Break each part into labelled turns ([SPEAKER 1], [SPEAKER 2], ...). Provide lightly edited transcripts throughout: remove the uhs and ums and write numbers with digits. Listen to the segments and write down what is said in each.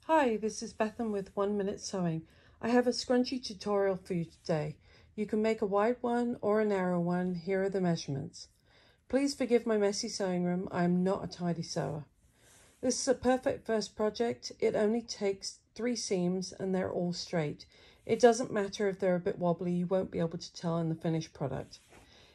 [SPEAKER 1] Hi, this is Bethan with 1 Minute Sewing. I have a scrunchy tutorial for you today. You can make a wide one or a narrow one. Here are the measurements. Please forgive my messy sewing room. I am not a tidy sewer. This is a perfect first project. It only takes 3 seams and they're all straight. It doesn't matter if they're a bit wobbly, you won't be able to tell in the finished product.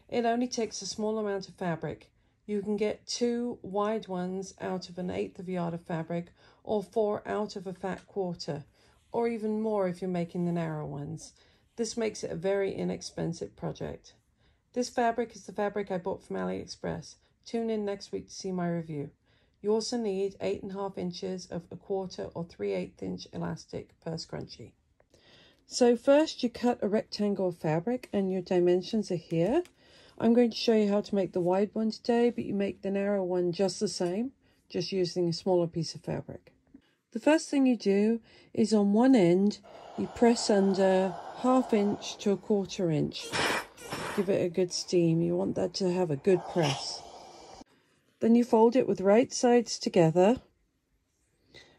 [SPEAKER 1] It only takes a small amount of fabric. You can get 2 wide ones out of an 1/8 of a yard of fabric, or 4 out of a fat quarter, or even more if you're making the narrow ones. This makes it a very inexpensive project. This fabric is the fabric I bought from AliExpress. Tune in next week to see my review. You also need 8.5 inches of a 1/4 or 3/8 inch elastic per scrunchie. So first you cut a rectangle of fabric and your dimensions are here. I'm going to show you how to make the wide one today, but you make the narrow one just the same, just using a smaller piece of fabric. The first thing you do is on one end, you press under 1/2 inch to a 1/4 inch. Give it a good steam. You want that to have a good press. Then you fold it with right sides together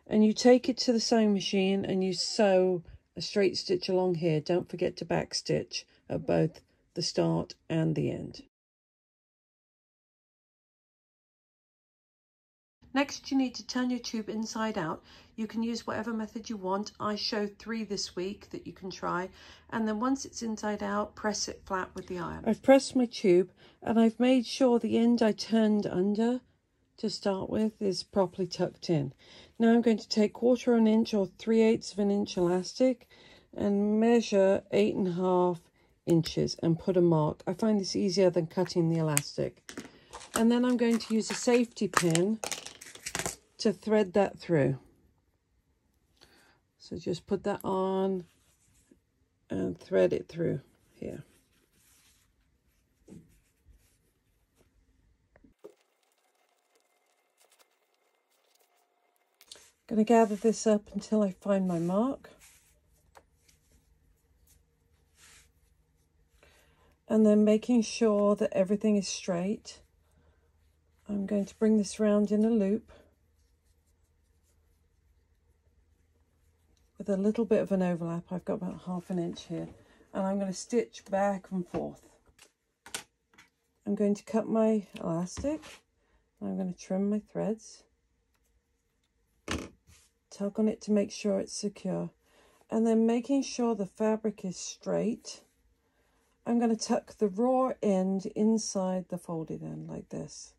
[SPEAKER 1] and you take it to the sewing machine and you sew a straight stitch along here. Don't forget to back stitch at both the start and the end. Next, you need to turn your tube inside out. You can use whatever method you want. I showed 3 this week that you can try. And then once it's inside out, press it flat with the iron. I've pressed my tube and I've made sure the end I turned under to start with is properly tucked in. Now I'm going to take 1/4 inch or 3/8 of an inch elastic and measure 8.5 inches and put a mark. I find this easier than cutting the elastic. And then I'm going to use a safety pin to thread that through. So just put that on and thread it through here. I'm going to gather this up until I find my mark. And then making sure that everything is straight, I'm going to bring this round in a loop with a little bit of an overlap. I've got about 1/2 inch here, and I'm going to stitch back and forth. I'm going to cut my elastic. I'm going to trim my threads, tug on it to make sure it's secure, and then making sure the fabric is straight, I'm going to tuck the raw end inside the folded end like this.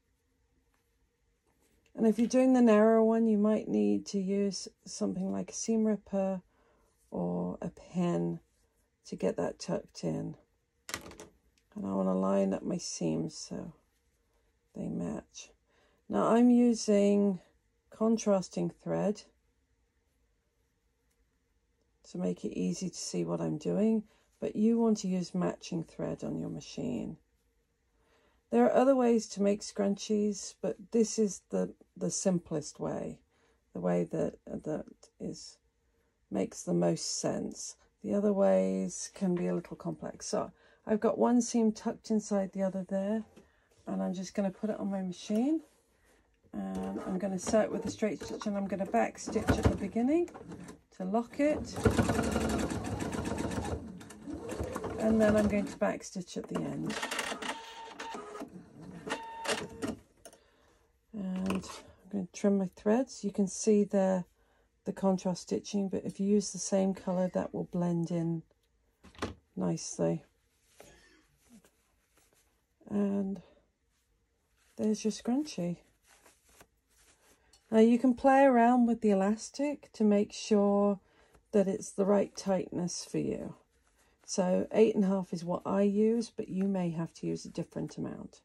[SPEAKER 1] And if you're doing the narrow one, you might need to use something like a seam ripper or a pen to get that tucked in. And I want to line up my seams so they match. Now I'm using contrasting thread to make it easy to see what I'm doing, but you want to use matching thread on your machine. There are other ways to make scrunchies, but this is the simplest way, the way that makes the most sense. The other ways can be a little complex. So I've got one seam tucked inside the other there, and I'm just going to put it on my machine, and I'm going to sew it with a straight stitch, and I'm going to back stitch at the beginning to lock it, and then I'm going to back stitch at the end. And I'm going to trim my threads. You can see the contrast stitching, but if you use the same color, that will blend in nicely. And there's your scrunchie. Now you can play around with the elastic to make sure that it's the right tightness for you. So 8.5 is what I use, but you may have to use a different amount.